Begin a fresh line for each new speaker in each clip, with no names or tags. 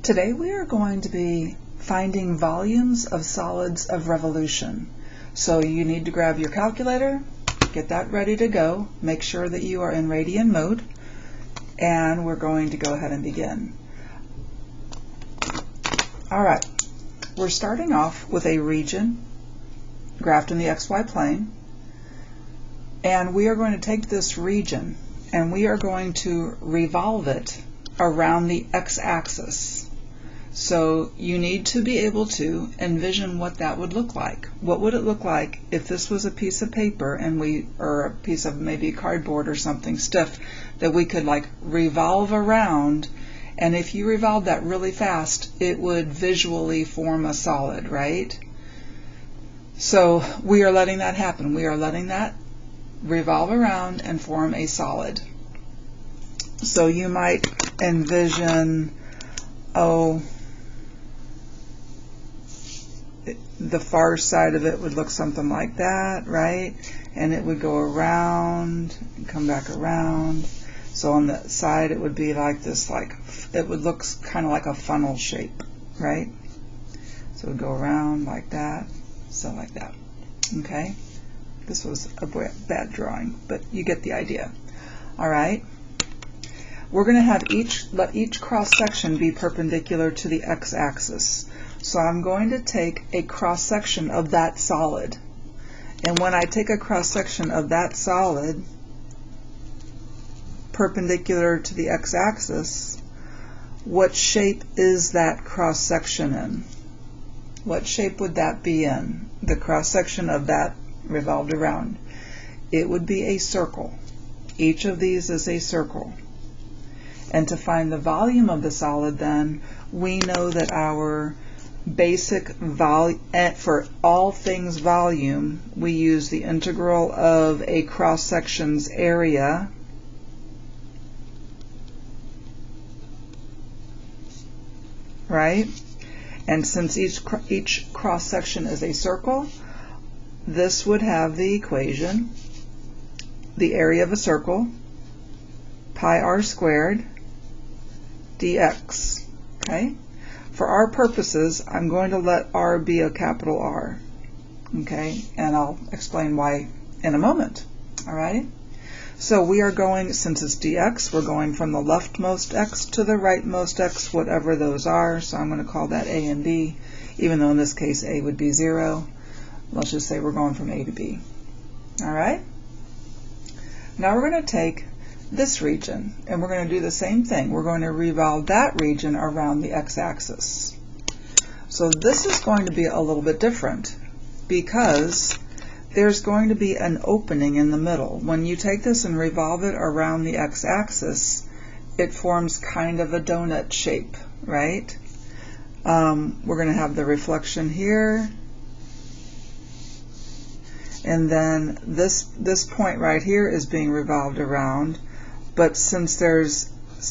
Today we are going to be finding volumes of solids of revolution. So you need to grab your calculator, get that ready to go, make sure that you are in radian mode, and we're going to go ahead and begin. Alright, we're starting off with a region graphed in the XY plane, and we are going to take this region and we are going to revolve it around the x-axis. So you need to be able to envision what that would look like. What would it look like if this was a piece of paper and or a piece of maybe cardboard or something stiff that we could like revolve around, and if you revolve that really fast it would visually form a solid, right? So we are letting that happen. We are letting that revolve around and form a solid. So you might envision, the far side of it would look something like that, right? And it would go around and come back around. So on the side it would be like this, it would look kind of like a funnel shape, right? So it would go around like that, so like that. Okay? This was a bad drawing, but you get the idea. Alright? We're going to have let each cross-section be perpendicular to the x-axis. So I'm going to take a cross-section of that solid. And when I take a cross-section of that solid perpendicular to the x-axis, what shape is that cross-section in? What shape would that be in? The cross-section of that revolved around. It would be a circle. Each of these is a circle. And to find the volume of the solid, then, we know that our basic volume, for all things volume, we use the integral of a cross-section's area right? And since each cross-section is a circle, this would have the equation, the area of a circle, pi r squared dx. Okay? For our purposes, I'm going to let r be a capital R. Okay? And I'll explain why in a moment. Alright? So we are going, since it's dx, we're going from the leftmost x to the rightmost x, whatever those are. So I'm going to call that a and b, even though in this case a would be 0. Let's just say we're going from a to b. Alright? Now we're going to take this region, and we're going to do the same thing. We're going to revolve that region around the x-axis. So this is going to be a little bit different, because there's going to be an opening in the middle. When you take this and revolve it around the x-axis, it forms kind of a donut shape, right? We're going to have the reflection here, and then this point right here is being revolved around, but since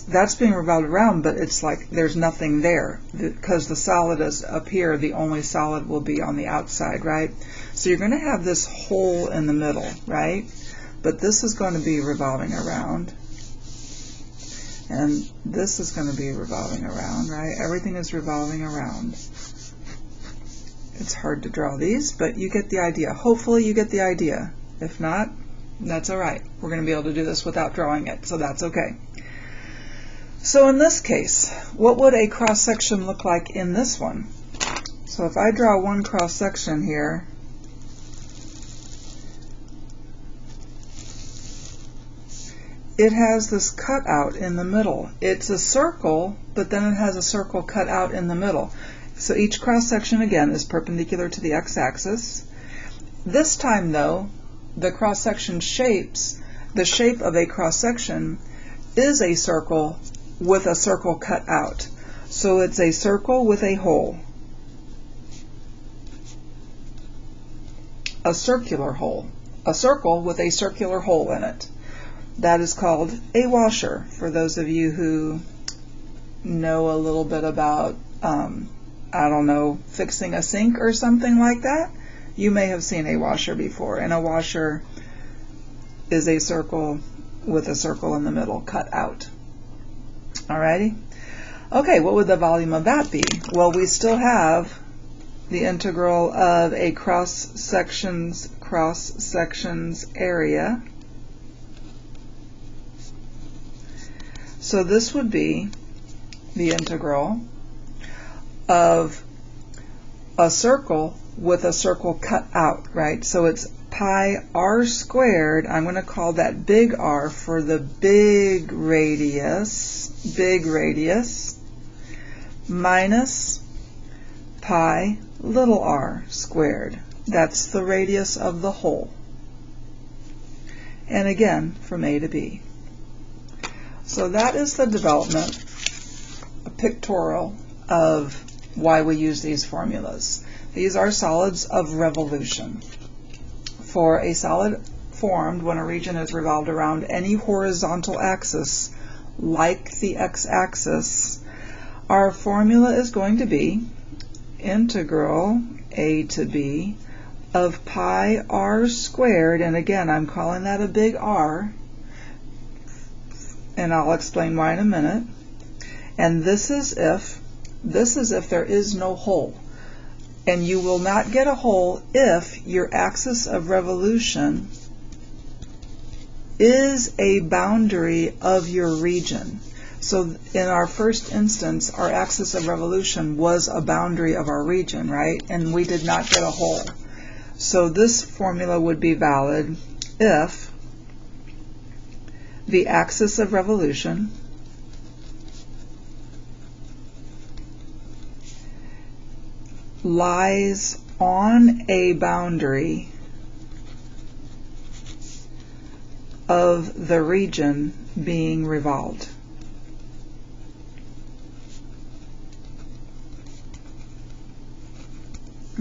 that's being revolved around, but it's like there's nothing there, because the solid is up here, the only solid will be on the outside, right? So you're going to have this hole in the middle, right? But this is going to be revolving around, and this is going to be revolving around, right? Everything is revolving around. It's hard to draw these, but you get the idea. Hopefully you get the idea. If not, that's alright. We're going to be able to do this without drawing it, so that's okay. So in this case, what would a cross-section look like in this one? So if I draw one cross-section here, it has this cutout in the middle. It's a circle, but then it has a circle cut out in the middle. So each cross-section, again, is perpendicular to the x-axis. This time, though, the cross-section the shape of a cross-section is a circle with a circle cut out. So it's a circle with a hole. A circular hole. A circle with a circular hole in it. That is called a washer. For those of you who know a little bit about, I don't know, fixing a sink or something like that, you may have seen a washer before. And a washer is a circle with a circle in the middle cut out. Alrighty? Okay, what would the volume of that be? Well, we still have the integral of a cross sections area. So this would be the integral of a circle with a circle cut out, right? So it's pi r squared. I'm going to call that big R for the big radius, minus pi little r squared. That's the radius of the hole. And again, from A to B. So that is the development, a pictorial of why we use these formulas. These are solids of revolution. For a solid formed when a region is revolved around any horizontal axis, like the x-axis, our formula is going to be integral A to B of pi r squared, and again I'm calling that a big R, and I'll explain why in a minute. And this is if there is no hole. And you will not get a hole if your axis of revolution is a boundary of your region. So in our first instance, our axis of revolution was a boundary of our region, right? And we did not get a hole. So this formula would be valid if the axis of revolution lies on a boundary of the region being revolved.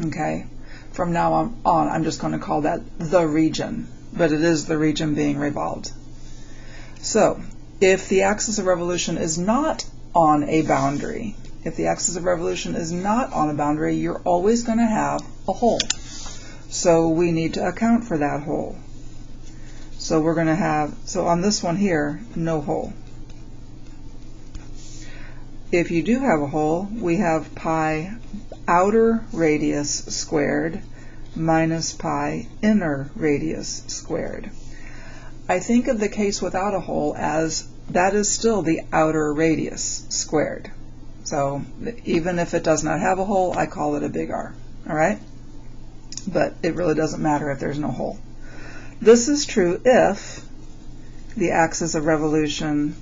Okay, from now on I'm just going to call that the region, but it is the region being revolved. So if the axis of revolution is not on a boundary, you're always going to have a hole. So we need to account for that hole. So we're going to have, so on this one here, no hole. If you do have a hole, we have pi outer radius squared minus pi inner radius squared. I think of the case without a hole as that is still the outer radius squared. So even if it does not have a hole, I call it a big R, all right? But it really doesn't matter if there's no hole. This is true if the axis of revolution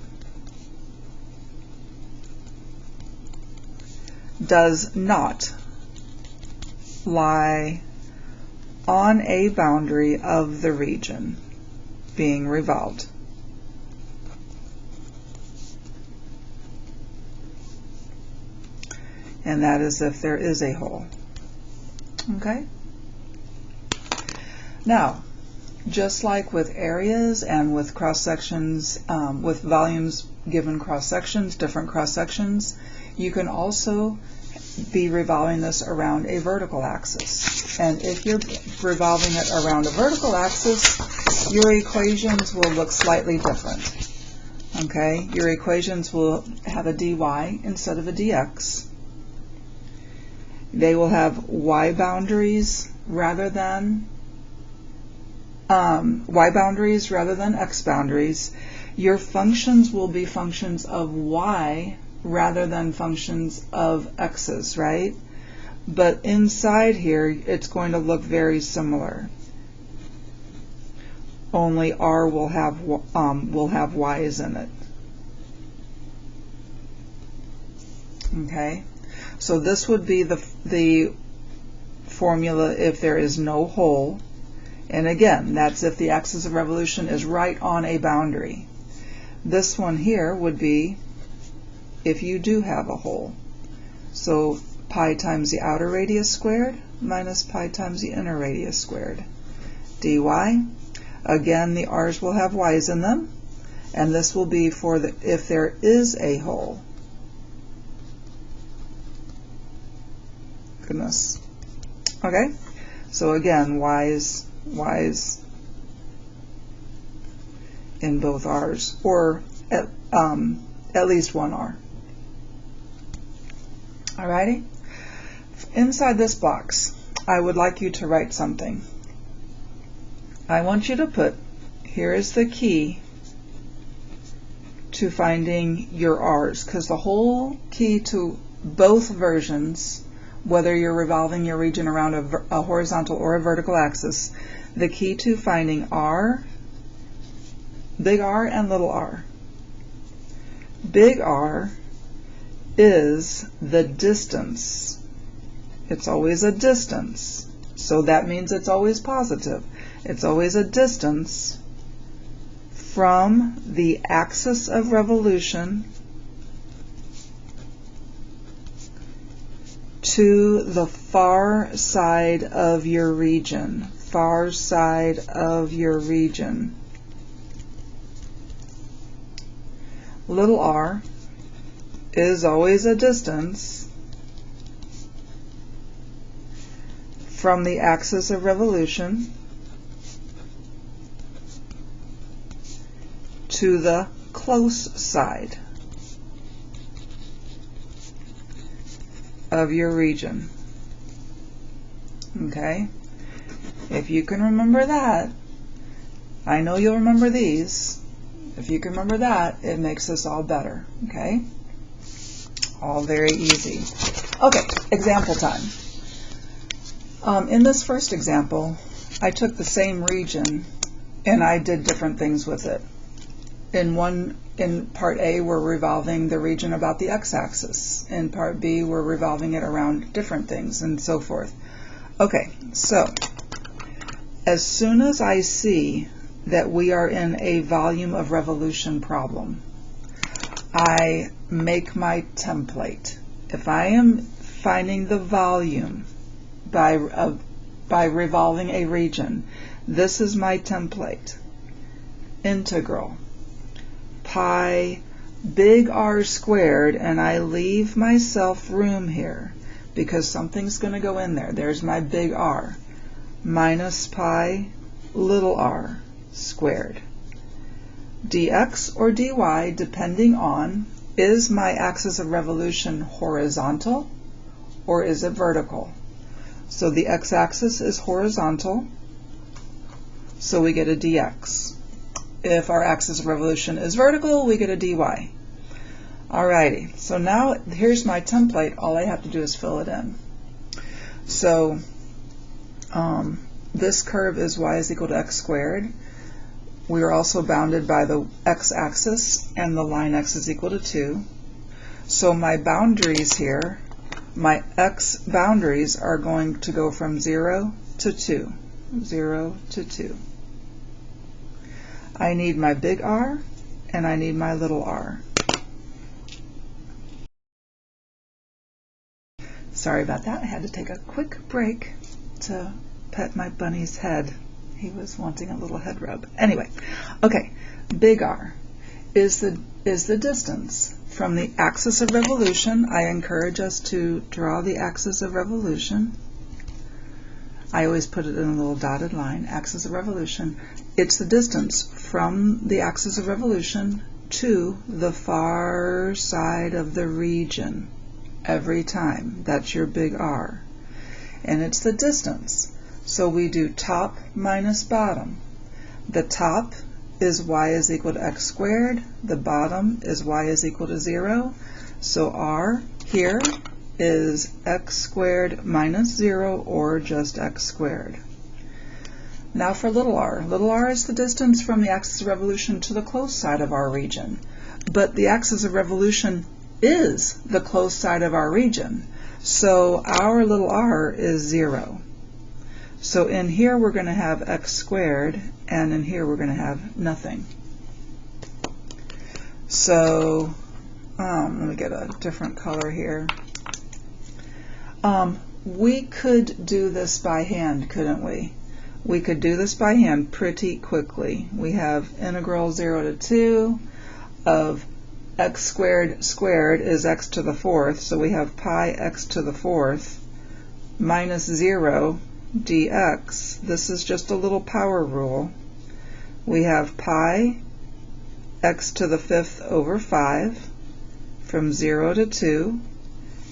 does not lie on a boundary of the region being revolved. And that is if there is a hole. Okay? Now, just like with areas and with cross-sections, with volumes given cross-sections, different cross-sections, you can also be revolving this around a vertical axis. And if you're revolving it around a vertical axis, your equations will look slightly different. Okay? Your equations will have a dy instead of a dx. They will have y boundaries rather than x boundaries. Your functions will be functions of y rather than functions of x's, right? But inside here, it's going to look very similar. Only r will have y's in it. Okay. So this would be the formula if there is no hole. And again, that's if the axis of revolution is right on a boundary. This one here would be if you do have a hole. So pi times the outer radius squared minus pi times the inner radius squared. dy. Again, the r's will have y's in them. And this will be for if there is a hole. Goodness. Okay, so again, y's in both r's, or at least one r. Alrighty? Inside this box, I would like you to write something. I want you to put, here is the key to finding your R's, because the whole key to both versions, whether you're revolving your region around a horizontal or a vertical axis, the key to finding R, big R and little r. Big R is the distance. It's always a distance, so that means it's always positive. It's always a distance from the axis of revolution to the far side of your region. Far side of your region. Little r is always a distance from the axis of revolution to the close side of your region. Okay? If you can remember that, I know you'll remember these. If you can remember that, it makes this all better. Okay? All very easy. Okay, example time. In this first example, I took the same region and I did different things with it. In part A, we're revolving the region about the x-axis. In part B, we're revolving it around different things and so forth. Okay, so as soon as I see that we are in a volume of revolution problem, I make my template. If I am finding the volume by revolving a region, this is my template. Integral pi big R squared, and I leave myself room here because something's going to go in there. There's my big R, minus pi little r squared. Dx or dy, depending on, is my axis of revolution horizontal or is it vertical? So the x-axis is horizontal, so we get a dx. If our axis of revolution is vertical, we get a dy. Alrighty, so now here's my template. All I have to do is fill it in. So this curve is y is equal to x squared. We are also bounded by the x-axis, and the line x is equal to 2. So my boundaries here, my x boundaries are going to go from 0 to 2. 0 to 2. I need my big R and I need my little r. Sorry about that. I had to take a quick break to pet my bunny's head. He was wanting a little head rub. Anyway, okay, big R is the distance from the axis of revolution. I encourage us to draw the axis of revolution. I always put it in a little dotted line, axis of revolution. It's the distance from the axis of revolution to the far side of the region every time. That's your big R. And it's the distance. So we do top minus bottom. The top is y is equal to x squared. The bottom is y is equal to 0. So R here is x squared minus 0, or just x squared. Now for little r. Little r is the distance from the axis of revolution to the close side of our region. But the axis of revolution is the close side of our region. So our little r is 0. So in here we're going to have x squared, and in here we're going to have nothing. So let me get a different color here. We could do this by hand, couldn't we? We could do this by hand pretty quickly. We have integral 0 to 2 of x squared squared is x to the 4th, so we have pi x to the 4th minus 0 dx. This is just a little power rule. We have pi x to the 5th over 5 from 0 to 2,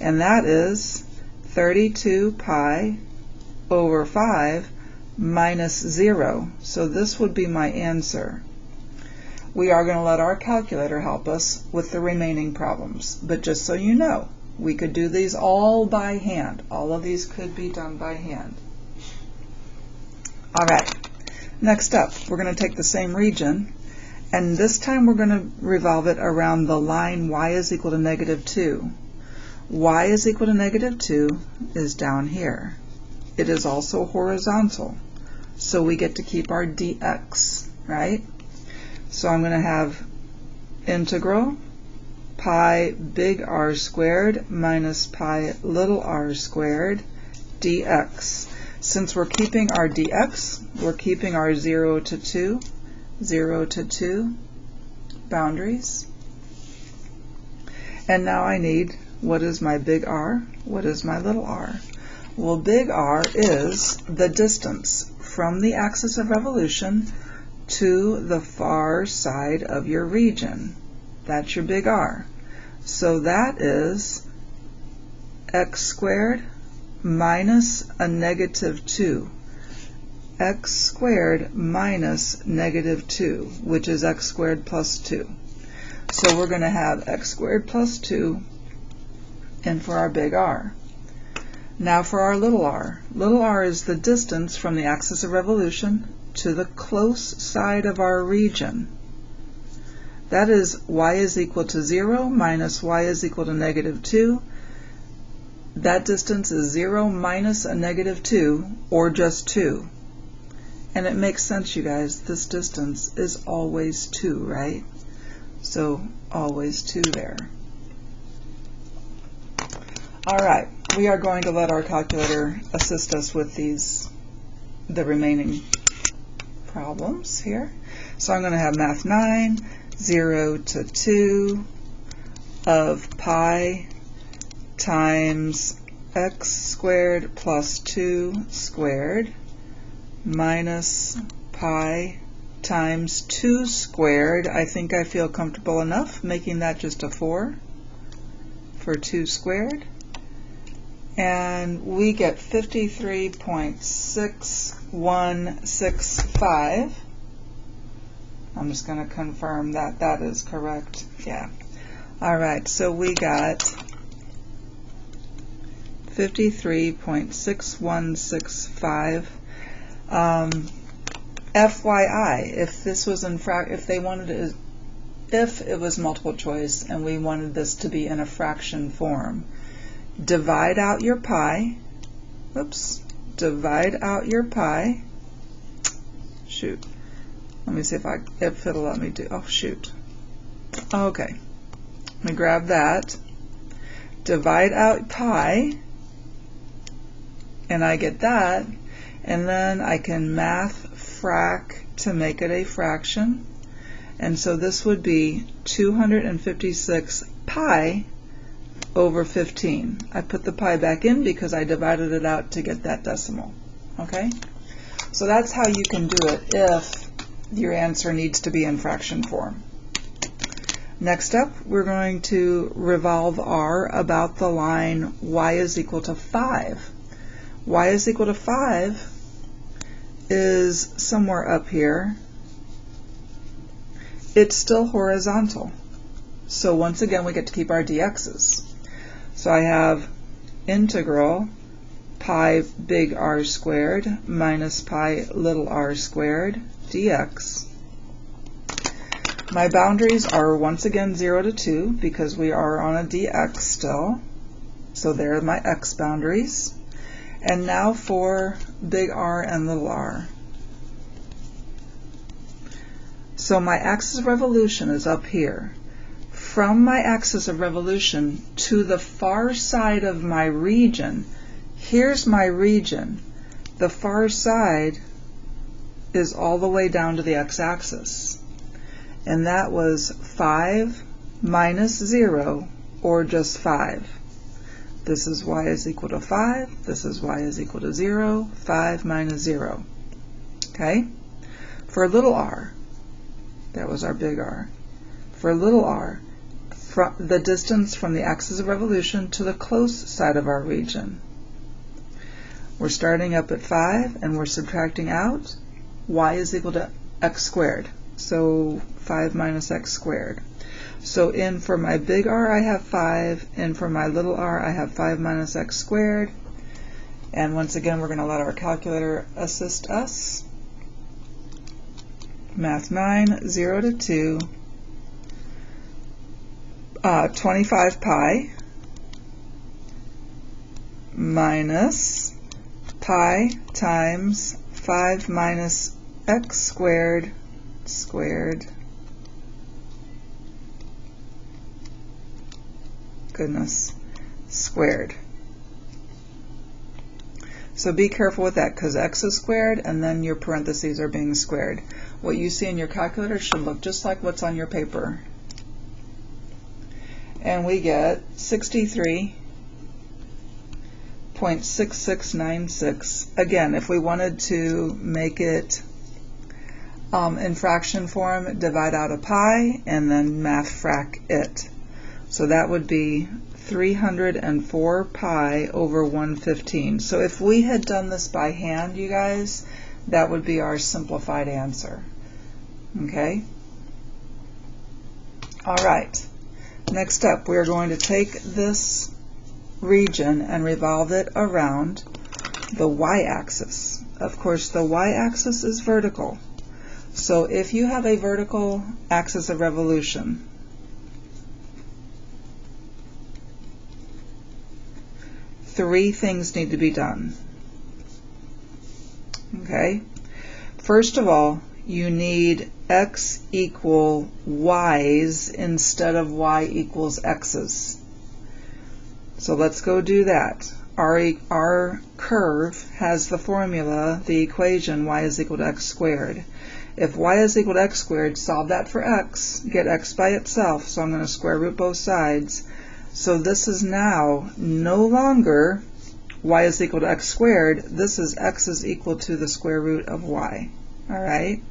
and that is 32 pi over 5 minus 0. So this would be my answer. We are going to let our calculator help us with the remaining problems, but just so you know, we could do these all by hand. All of these could be done by hand. All right, next up, we're going to take the same region, and this time we're going to revolve it around the line y is equal to negative 2. Y is equal to negative 2 is down here. It is also horizontal, so we get to keep our dx, right? So I'm going to have integral pi big R squared minus pi little r squared dx. Since we're keeping our dx, we're keeping our 0 to 2 boundaries. And now I need, what is my big R? What is my little r? Well, big R is the distance from the axis of revolution to the far side of your region. That's your big R. So that is x squared minus a negative 2. X squared minus negative 2, which is x squared plus 2. So we're going to have x squared plus 2 and for our big R. Now for our little r. Little r is the distance from the axis of revolution to the close side of our region. That is y is equal to 0 minus y is equal to negative 2. That distance is 0 minus a negative 2, or just 2. And it makes sense, you guys. This distance is always 2, right? So always 2 there. All right, we are going to let our calculator assist us with the remaining problems here. So I'm going to have math 9, 0 to 2 of pi times x squared plus 2 squared minus pi times 2 squared. I think I feel comfortable enough making that just a 4 for 2 squared. And we get 53.6165. I'm just going to confirm that that is correct. Yeah. All right, so we got 53.6165. FYI, if this was if it was multiple choice and we wanted this to be in a fraction form, divide out your pi. Oops. Divide out your pi. Shoot. Let me see if it'll let me do. Oh, shoot. Okay. Let me grab that. Divide out pi, and I get that, and then I can math frac to make it a fraction, and so this would be 256 pi over 15. I put the pi back in because I divided it out to get that decimal. Okay? So that's how you can do it if your answer needs to be in fraction form. Next up, we're going to revolve R about the line y is equal to 5. Y is equal to 5 is somewhere up here. It's still horizontal. So once again, we get to keep our dx's. So I have integral pi big R squared minus pi little r squared dx. My boundaries are once again 0 to 2 because we are on a dx still. So there are my x boundaries. And now for big R and little r. So my axis of revolution is up here. From my axis of revolution to the far side of my region, here's my region. The far side is all the way down to the x-axis. And that was 5 minus 0, or just 5. This is y is equal to 5. This is y is equal to 0. 5 minus 0. Okay? For little r, that was our big R. For little r, the distance from the axis of revolution to the close side of our region. We're starting up at 5 and we're subtracting out y is equal to x squared. So 5 minus x squared. So in for my big R I have 5, and for my little r I have 5 minus x squared. And once again we're going to let our calculator assist us. Math 9, 0 to 2, 25 pi minus pi times 5 minus x squared squared. So be careful with that, because x is squared and then your parentheses are being squared. What you see in your calculator should look just like what's on your paper. And we get 63.6696. Again, if we wanted to make it in fraction form, divide out a pi and then math frac it. So that would be 304 pi over 115. So if we had done this by hand, you guys, that would be our simplified answer. Okay? All right. Next up, we are going to take this region and revolve it around the y-axis. Of course, the y-axis is vertical. So if you have a vertical axis of revolution, three things need to be done. Okay? First of all, you need x equal y's instead of y equals x's. So let's go do that. Our curve has the formula, the equation y is equal to x squared. If y is equal to x squared, solve that for x, get x by itself, so I'm going to square root both sides. So this is now no longer y is equal to x squared, this is x is equal to the square root of y. Alright?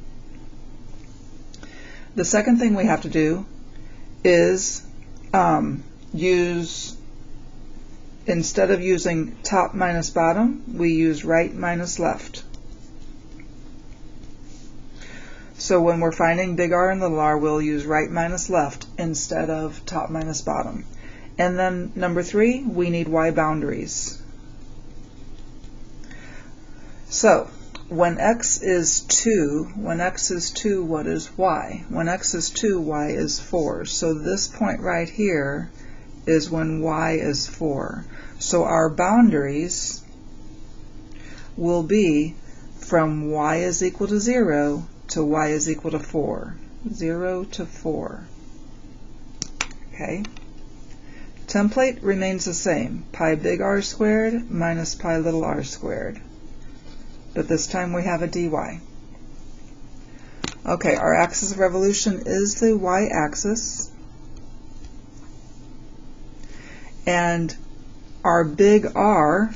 The second thing we have to do is instead of using top minus bottom, we use right minus left. So when we're finding big R and little r, we'll use right minus left instead of top minus bottom. And then number 3, we need y boundaries. So when x is 2, what is y? When x is 2, y is 4. So this point right here is when y is 4. So our boundaries will be from y is equal to 0 to y is equal to 4. 0 to 4. Okay? Template remains the same. Pi big R squared minus pi little r squared. But this time we have a dy. Okay, our axis of revolution is the y-axis. And our big R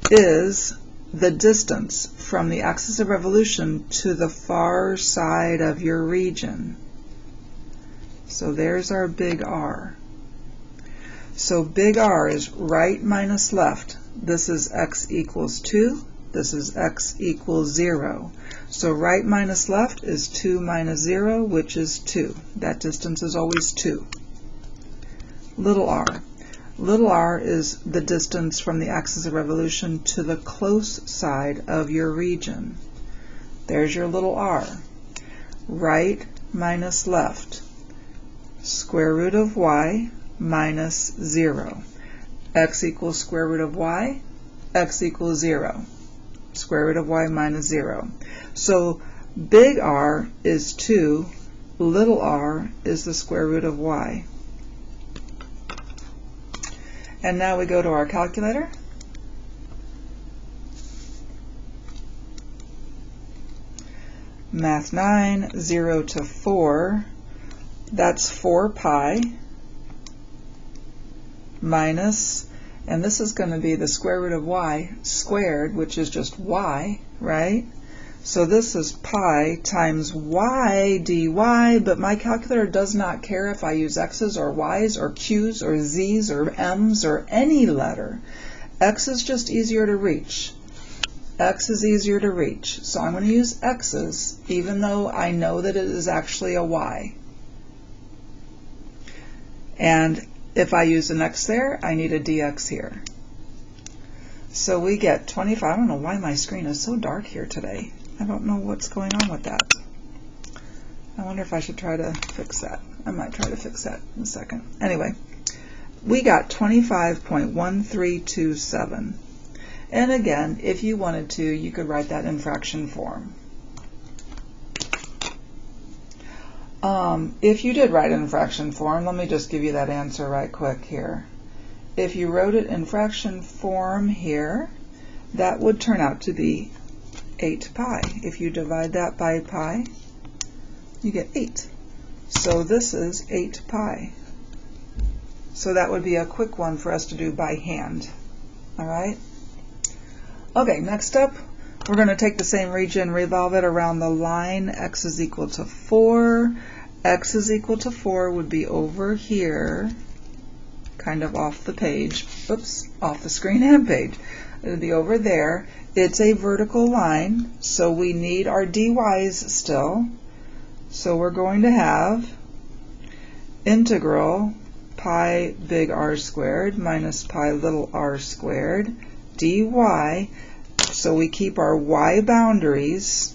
is the distance from the axis of revolution to the far side of your region. So there's our big R. So big R is right minus left. This is x equals 2. This is x equals 0. So right minus left is 2 minus 0, which is 2. That distance is always 2. Little r. Little r is the distance from the axis of revolution to the close side of your region. There's your little r. Right minus left. Square root of y minus 0. X equals square root of y. X equals 0. Square root of y minus 0. So big R is 2. Little r is the square root of y. And now we go to our calculator. Math 9, 0 to 4. That's 4 pi minus, and this is going to be the square root of y squared, which is just y, right? So this is pi times y dy, but my calculator does not care if I use x's or y's or q's or z's or m's or any letter. X is just easier to reach. X is easier to reach. So I'm going to use x's even though I know that it is actually a y. And if I use an x there, I need a dx here. So we get 25. I don't know why my screen is so dark here today. I don't know what's going on with that. I wonder if I should try to fix that. I might try to fix that in a second. Anyway, we got 25.1327. And again, if you wanted to, you could write that in fraction form. If you did write it in fraction form, let me just give you that answer right quick here. If you wrote it in fraction form here, that would turn out to be 8 pi. If you divide that by pi, you get 8. So this is 8 pi. So that would be a quick one for us to do by hand. All right? Okay, next up, we're going to take the same region, revolve it around the line. X is equal to 4. X is equal to 4 would be over here, kind of off the page. Oops, off the screen and page. It would be over there. It's a vertical line, so we need our dy's still. So we're going to have integral pi big R squared minus pi little r squared dy. So we keep our y boundaries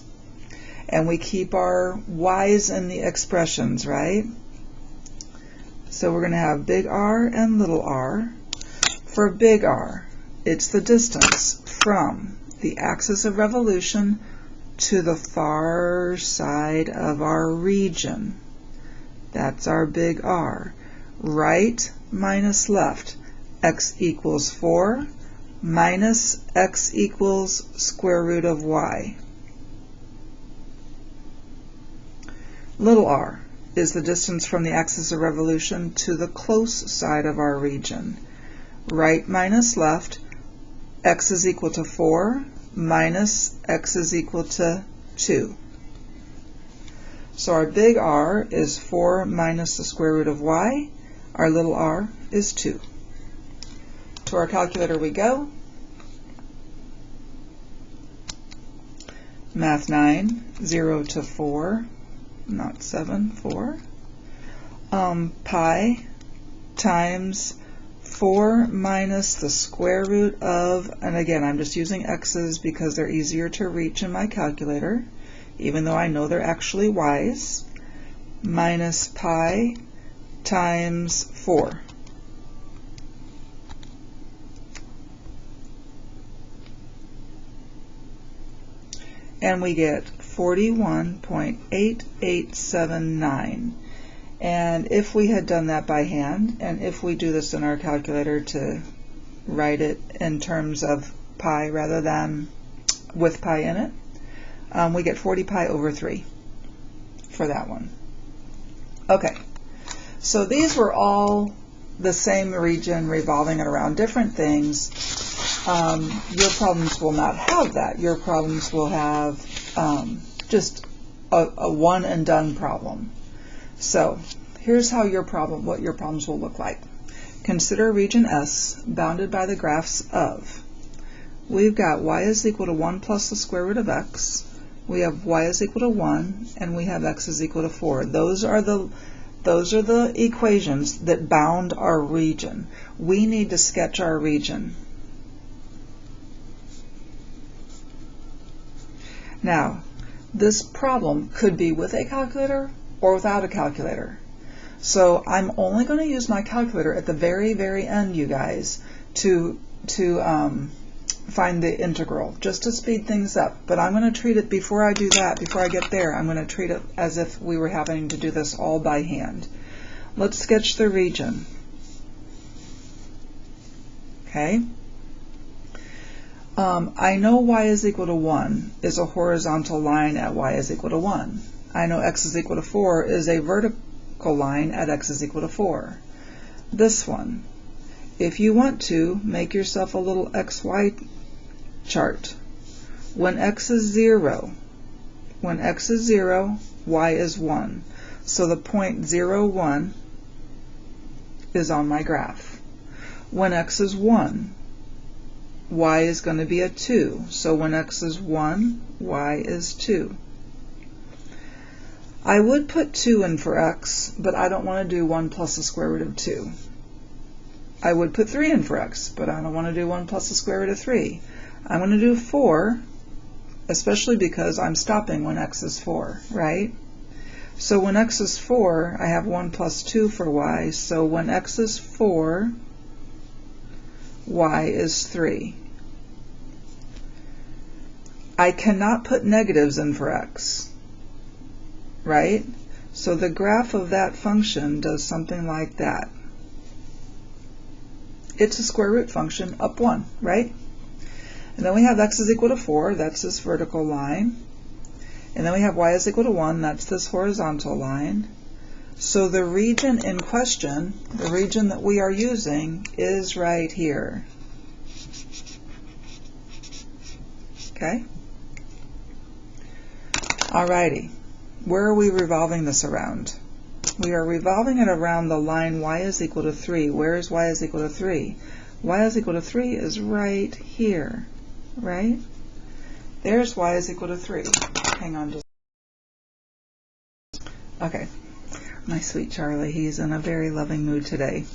and we keep our y's in the expressions, right? So we're going to have big R and little r. For big R, it's the distance from the axis of revolution to the far side of our region. That's our big R. Right minus left. X equals 4 minus x equals square root of y. Little r is the distance from the axis of revolution to the close side of our region. Right minus left. X is equal to 4 minus x is equal to 2. So our big R is 4 minus the square root of y. Our little r is 2. To our calculator we go. Math 9, 0 to 4, not 7, 4. Pi times 4 minus the square root of, and again I'm just using x's because they're easier to reach in my calculator, even though I know they're actually y's, minus pi times 4. And we get 41.8879. And if we had done that by hand, and if we do this in our calculator to write it in terms of pi rather than with pi in it, we get 40 pi over 3 for that one. Okay, so these were all the same region revolving it around different things. Your problems will not have that. Your problems will have just a one and done problem. So here's how what your problems will look like. Consider region S bounded by the graphs of. We've got y is equal to 1 plus the square root of x. We have y is equal to 1, and we have x is equal to 4. Those are the equations that bound our region. We need to sketch our region. Now, this problem could be with a calculator or without a calculator. So I'm only going to use my calculator at the very, very end, you guys, to find the integral, just to speed things up. But I'm going to treat it, before I do that, before I get there, I'm going to treat it as if we were having to do this all by hand. Let's sketch the region. Okay. I know y is equal to 1 is a horizontal line at y is equal to 1. I know x is equal to 4 is a vertical line at x is equal to 4. This one, if you want to, make yourself a little xy chart. When x is 0, When x is 0, y is 1. So the point 0, 1 is on my graph. When x is 1, y is going to be a 2. So when x is 1, y is 2. I would put 2 in for x, but I don't want to do 1 plus the square root of 2. I would put 3 in for x, but I don't want to do 1 plus the square root of 3. I'm going to do 4, especially because I'm stopping when x is 4, right? So when x is 4, I have 1 plus 2 for y. So when x is 4, y is 3. I cannot put negatives in for x, right? So the graph of that function does something like that. It's a square root function up 1, right? And then we have x is equal to 4, that's this vertical line. And then we have y is equal to 1, that's this horizontal line. So the region in question, the region that we are using, is right here. Okay? Alrighty. Where are we revolving this around? We are revolving it around the line y is equal to 3. Where is y is equal to 3? Y is equal to 3 is right here, right? There's y is equal to 3. Hang on just. Okay. My sweet Charlie, he's in a very loving mood today.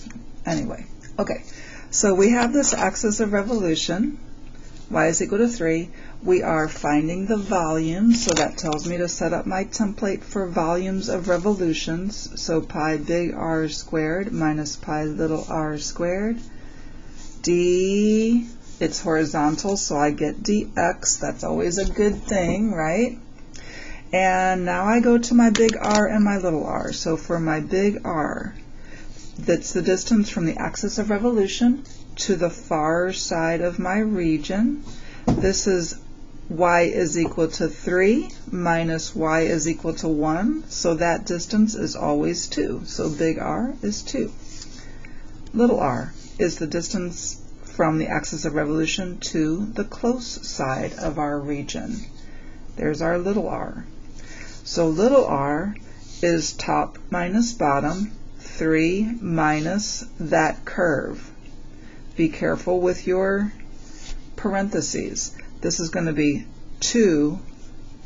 Anyway, okay. So we have this axis of revolution. Y is equal to 3. We are finding the volume, so that tells me to set up my template for volumes of revolutions. So pi big R squared minus pi little r squared. D, it's horizontal, so I get dx. That's always a good thing, right? And now I go to my big R and my little r. So for my big R, that's the distance from the axis of revolution to the far side of my region. This is y is equal to 3 minus y is equal to 1. So that distance is always 2. So big R is 2. Little r is the distance from the axis of revolution to the close side of our region. There's our little r. So little r is top minus bottom, 3 minus that curve. Be careful with your parentheses. This is going to be 2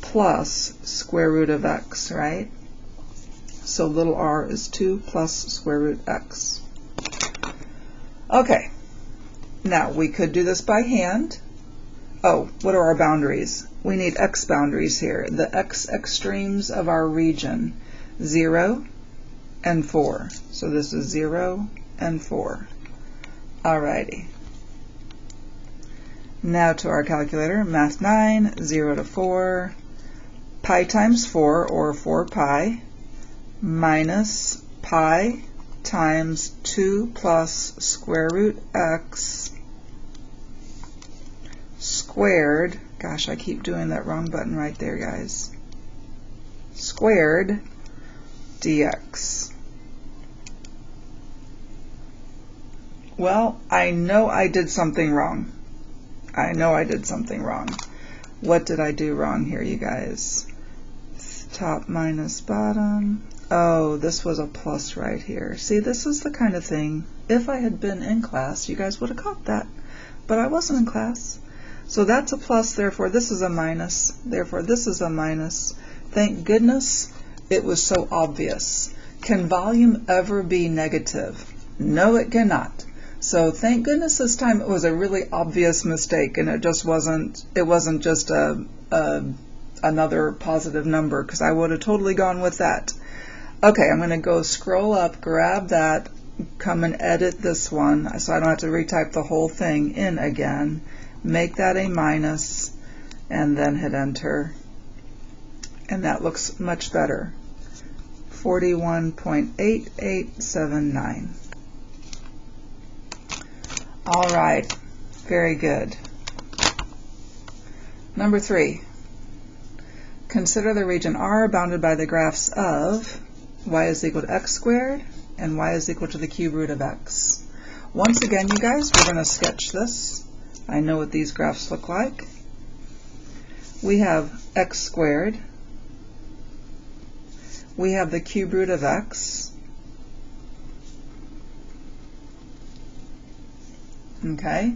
plus square root of x, right? So little r is 2 plus square root x. Okay, now we could do this by hand. Oh, what are our boundaries? We need x boundaries here. The x extremes of our region, 0 and 4. So this is 0 and 4. Alrighty. Now to our calculator, math 9, 0 to 4, pi times 4, or 4 pi, minus pi times 2 plus square root x squared, gosh, I keep doing that wrong button right there, guys, squared dx. Well, I know I did something wrong. I know I did something wrong. What did I do wrong here, you guys? Top minus bottom. Oh, this was a plus right here. See, this is the kind of thing, if I had been in class, you guys would have caught that. But I wasn't in class. So that's a plus, therefore this is a minus. Therefore this is a minus. Thank goodness it was so obvious. Can volume ever be negative? No, it cannot. So thank goodness this time it was a really obvious mistake, and it wasn't just another positive number, because I would have totally gone with that. Okay, I'm going to go scroll up, grab that, come and edit this one so I don't have to retype the whole thing in again. Make that a minus, and then hit enter. And that looks much better. 41.8879. All right, very good. Number 3. Consider the region R bounded by the graphs of y is equal to x squared and y is equal to the cube root of x. Once again, you guys, we're going to sketch this. I know what these graphs look like. We have x squared we have the cube root of x. Okay,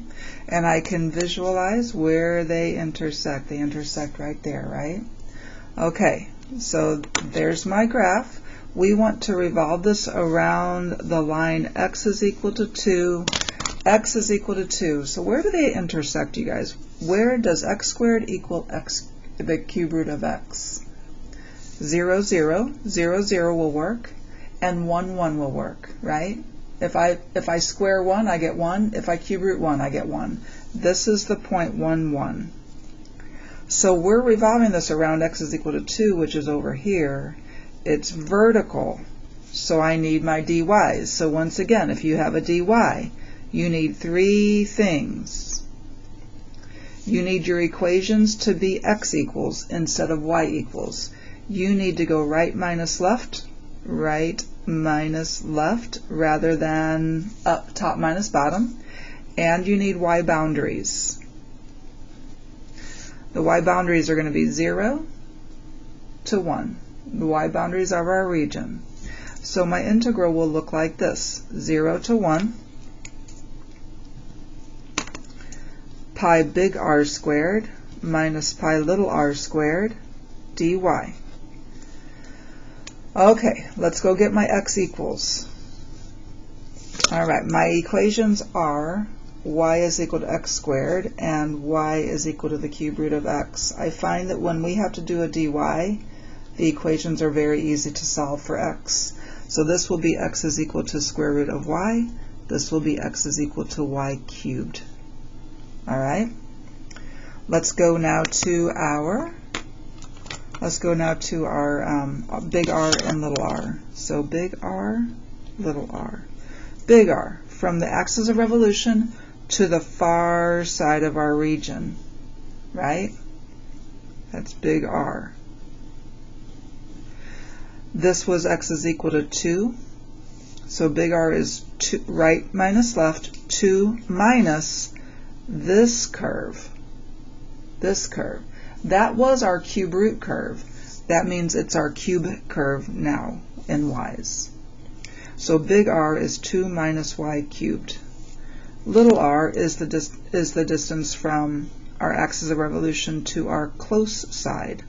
and I can visualize where they intersect. They intersect right there, right? Okay, so there's my graph. We want to revolve this around the line x is equal to 2, x is equal to 2. So where do they intersect, you guys? Where does x squared equal x, the cube root of x? 0, 0, 0, 0 will work, and 1, 1 will work, right? If I square 1, I get 1. If I cube root 1, I get 1. This is the point 1, 1. So we're revolving this around x is equal to 2, which is over here. It's vertical, so I need my dy's. So once again, if you have a dy, you need 3 things. You need your equations to be x equals instead of y equals. You need to go right minus left rather than up top minus bottom, and you need y boundaries. The y boundaries are going to be 0 to 1. The y boundaries of our region. So my integral will look like this: 0 to 1 pi big R squared minus pi little r squared dy. Okay, let's go get my x equals. Alright, my equations are y is equal to x squared and y is equal to the cube root of x. I find that when we have to do a dy, the equations are very easy to solve for x. So this will be x is equal to square root of y. This will be x is equal to y cubed. Alright, let's go now to our big R and little r. So big R, little r. Big R, from the axis of revolution to the far side of our region, right? That's big R. This was x is equal to 2. So big R is 2, right minus left, 2 minus this curve. This curve. That was our cube root curve. That means it's our cube curve now in y's. So big R is 2 minus y cubed. Little r is the distance from our axis of revolution to our close side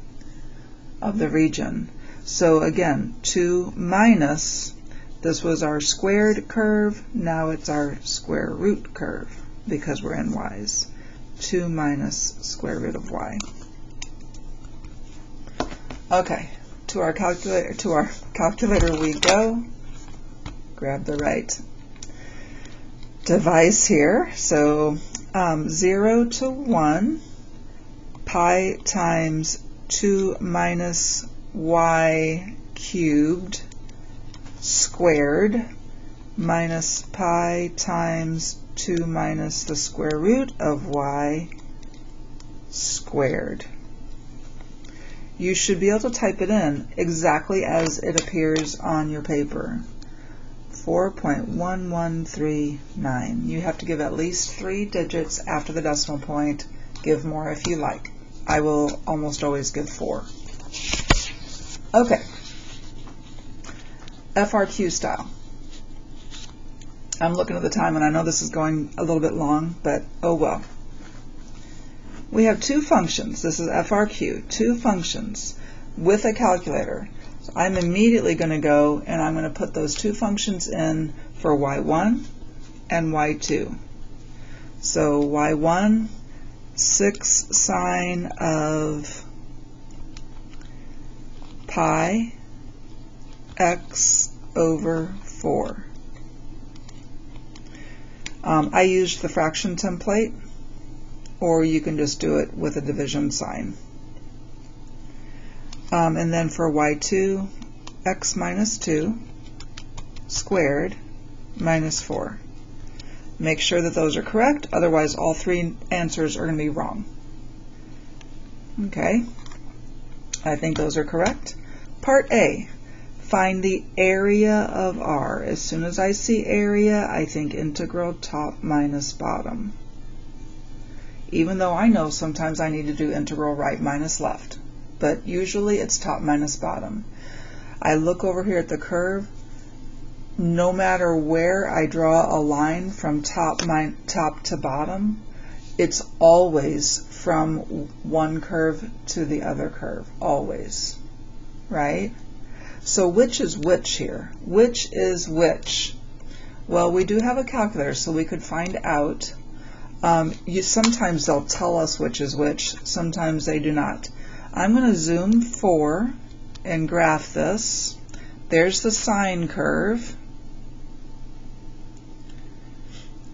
of the region. So again, 2 minus, this was our squared curve, now it's our square root curve because we're in y's. 2 minus square root of y. Okay, to our calculator we go. Grab the right device here. So 0 to 1 pi times 2 minus y cubed squared minus pi times 2 minus the square root of y squared. You should be able to type it in exactly as it appears on your paper. 4.1139. You have to give at least 3 digits after the decimal point. Give more if you like. I will almost always give 4. Okay. FRQ style. I'm looking at the time and I know this is going a little bit long, but oh well. We have 2 functions. This is FRQ, 2 functions with a calculator. So I'm immediately going to go and I'm going to put those 2 functions in for y1 and y2. So y1, 6 sine of pi x over 4. I used the fraction template, or you can just do it with a division sign. And then for y2, x minus 2 squared minus 4. Make sure that those are correct, otherwise all 3 answers are going to be wrong. Okay, I think those are correct. Part A, find the area of R. As soon as I see area, I think integral top minus bottom. Even though I know sometimes I need to do integral right minus left, but usually it's top minus bottom. I look over here at the curve. No matter where I draw a line from top to bottom, it's always from one curve to the other curve, always, right? So which is which here? Which is which? Well, we do have a calculator, so we could find out. Sometimes they'll tell us which is which, sometimes they do not. I'm going to zoom 4 and graph this. There's the sine curve.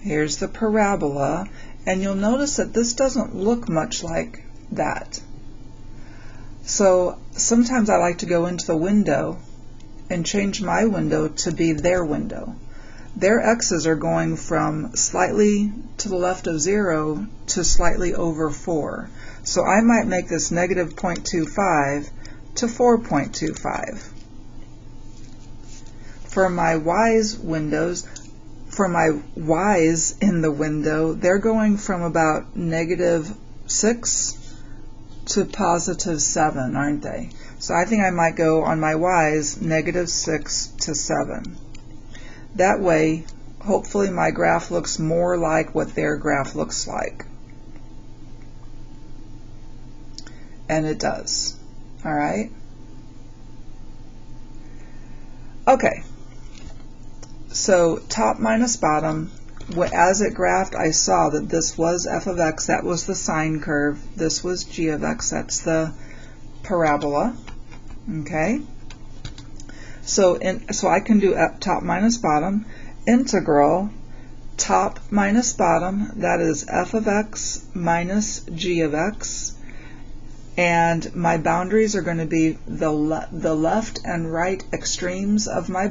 Here's the parabola, and you'll notice that this doesn't look much like that. So sometimes I like to go into the window and change my window to be their window. Their x's are going from slightly to the left of 0 to slightly over 4. So I might make this negative 0.25 to 4.25. For my y's windows, for my y's in the window, they're going from about negative 6 to positive 7, aren't they? So I think I might go on my y's negative 6 to 7. That way, hopefully my graph looks more like what their graph looks like. And it does. All right? Okay. So top minus bottom, as it graphed, I saw that this was f of x, that was the sine curve. This was g of x, that's the parabola. Okay? So I can do top minus bottom, integral top minus bottom, that is f of x minus g of x. And my boundaries are going to be the left and right extremes of my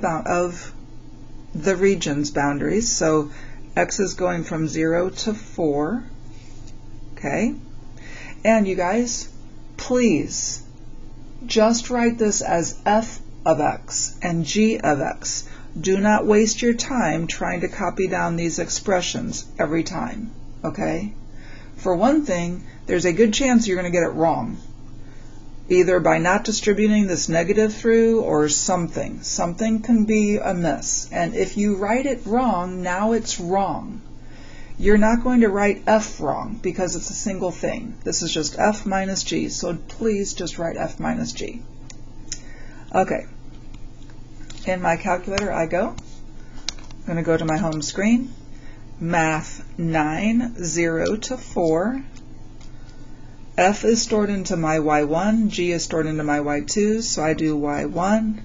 the region's boundaries. So x is going from 0 to 4. Okay? And you guys, please just write this as f of x and g of x. Do not waste your time trying to copy down these expressions every time. Okay? For one thing, there's a good chance you're going to get it wrong, either by not distributing this negative through or something. Something can be amiss. And if you write it wrong, now it's wrong. You're not going to write f wrong because it's a single thing. This is just f minus g, so please just write f minus g. Okay. In my calculator I go. I'm going to go to my home screen. Math 9, 0 to 4. F is stored into my y1, g is stored into my y2, so I do y1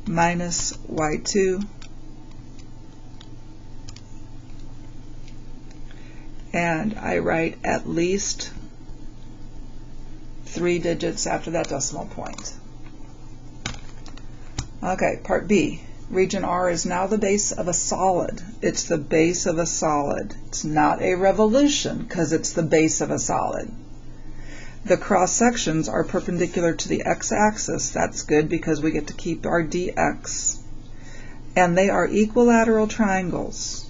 minus y2 and I write at least 3 digits after that decimal point. Okay, part B. Region R is now the base of a solid. It's the base of a solid. It's not a revolution because it's the base of a solid. The cross sections are perpendicular to the x-axis. That's good because we get to keep our dx. And they are equilateral triangles.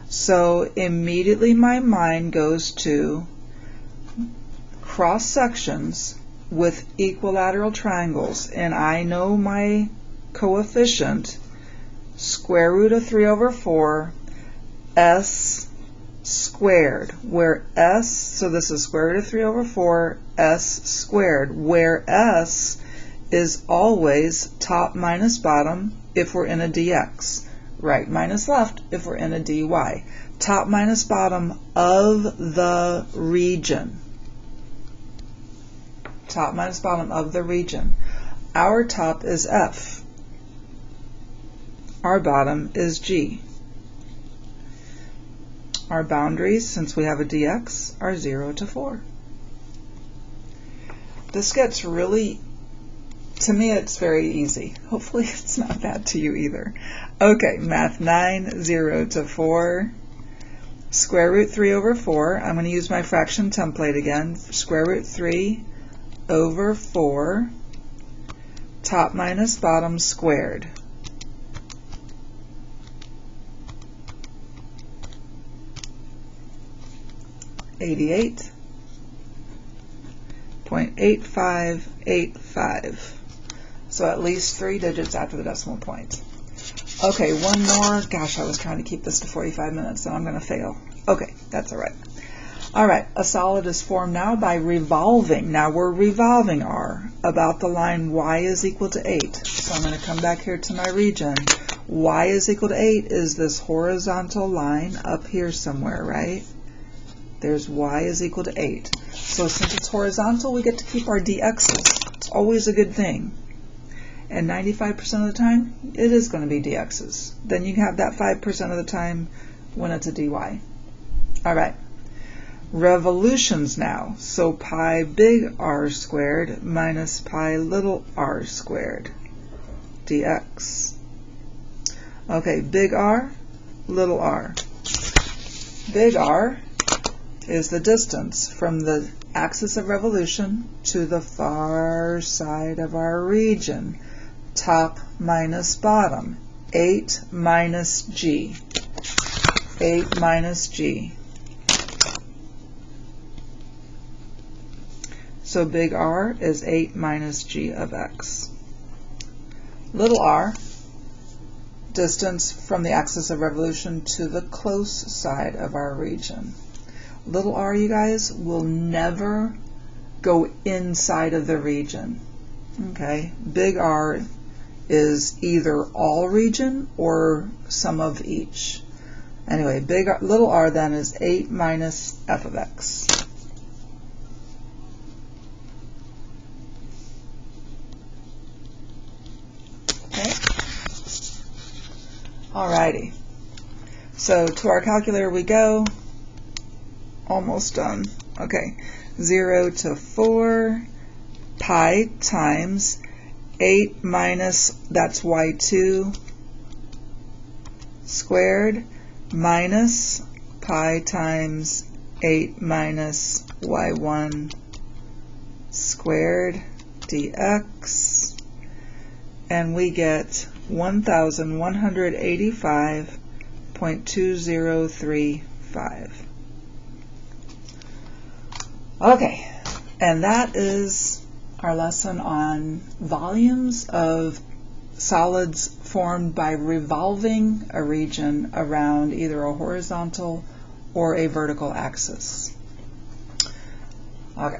So immediately my mind goes to cross sections with equilateral triangles, and I know my coefficient, square root of 3 over 4, s squared, where s, so this is square root of 3 over 4, s squared, where s is always top minus bottom if we're in a dx, right minus left if we're in a dy, top minus bottom of the region, top minus bottom of the region. Our top is f, our bottom is g. Our boundaries, since we have a dx, are 0 to 4. This gets really, to me it's very easy. Hopefully it's not bad to you either. Okay, math 9, 0 to 4. Square root 3 over 4. I'm going to use my fraction template again. Square root 3 over 4. Top minus bottom squared. .8585. So at least 3 digits after the decimal point. Okay, one more. Gosh, I was trying to keep this to 45 minutes, and I'm going to fail. Okay, that's all right. All right, a solid is formed now by revolving. Now we're revolving R about the line y is equal to 8. So I'm going to come back here to my region. Y is equal to 8 is this horizontal line up here somewhere, right? There's y is equal to 8. So since it's horizontal, we get to keep our dx's. It's always a good thing. And 95% of the time, it is going to be dx's. Then you have that 5% of the time when it's a dy. All right. Revolutions now. So pi big R squared minus pi little r squared dx. Okay, big R, little r. Big R is the distance from the axis of revolution to the far side of our region. Top minus bottom. 8 minus g. 8 minus g. So big R is 8 minus g of x. Little r, distance from the axis of revolution to the close side of our region. Little r, you guys, will never go inside of the region. Okay, big R is either all region or some of each. Anyway, little r then is 8 minus f of x. Okay. Alrighty. So to our calculator we go. Almost done. Okay. 0 to 4 pi times 8 minus, that's y2 squared, minus pi times 8 minus y1 squared dx, and we get 1185.2035. Okay, and that is our lesson on volumes of solids formed by revolving a region around either a horizontal or a vertical axis. Okay.